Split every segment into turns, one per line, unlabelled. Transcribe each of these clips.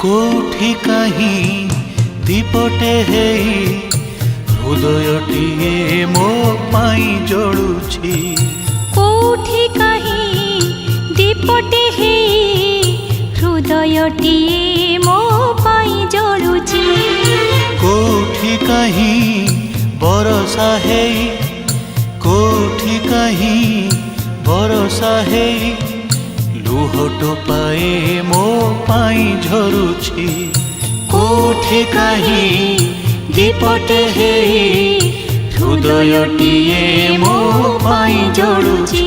कोठी कहीं दीपटे हेई हृदयटिए मो पाई जळुछि।
कोठी कहीं दीपटे हेई हृदयटिए मो पाई जळुछि।
कोठी कहीं बरसा हेई कोठी कहीं बरसा हेई लुहट पाए मो पाई झरुछि। कोठी कहीं दीपटे हेई हृदयटिए मो पाई जळुछि।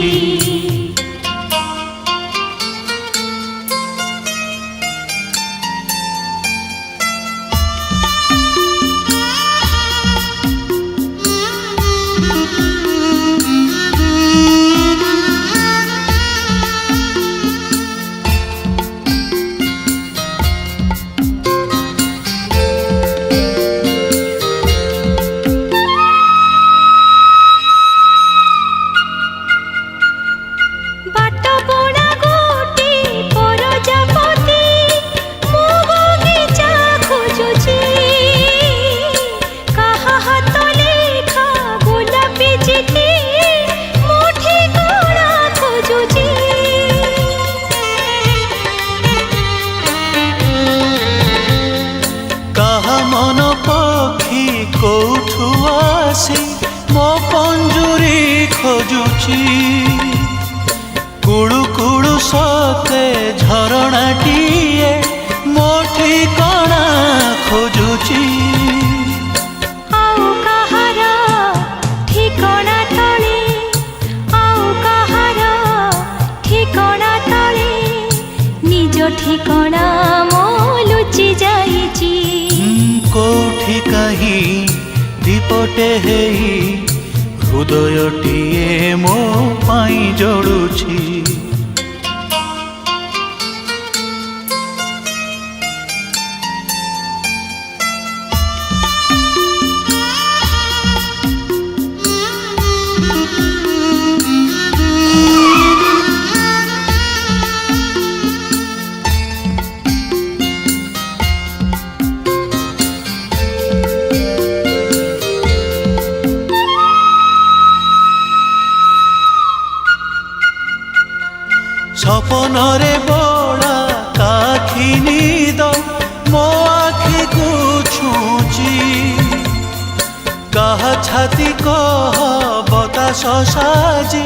कोठु आसी मो पंजुरी खोजुची। कुळु कुळु सते झरणाटिए मो ठिकଣା खोजुची।
आउ कहार ठिकଣା तळे आउ कहार ठिकଣା तळे निज ठिकଣା मो लुचि जाइछि।
कोठी कहीं दीपटे हेई हृदयटिए मो पाई जळुछि। सपनरे बड़ा काखी निद मो आखि को छुची। कहा छाती कह बतास साजी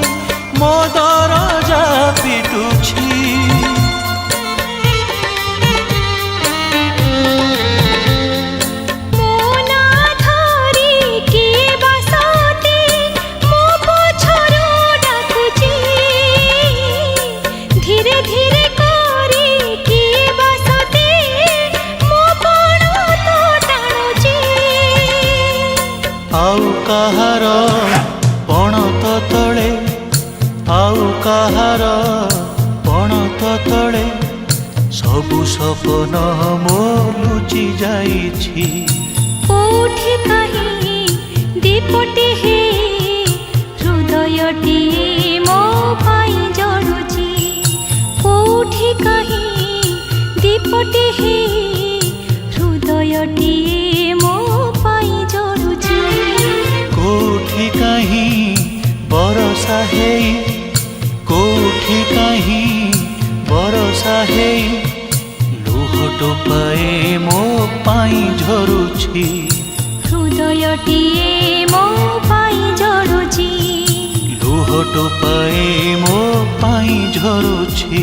मो दरजा पिटुछि। आउ कहार पणत तले आउ कहार पणत तले सबु सपन मो लुचि जाइछि।
कोठी कहीं दीपटे हेई हृदयटिए मो पाई जळुछि। कोठी कहीं दीपटे हेई हृदयटिए मो पाई जळुछि।
कोठी कहीं बरसा हेई कोठी कहीं बरसा हेई लुहट पाए मो पाई झरुछि।
हृदयटिए मो पाई जळुछि।
लुहट पाए मो पाई झरुछि।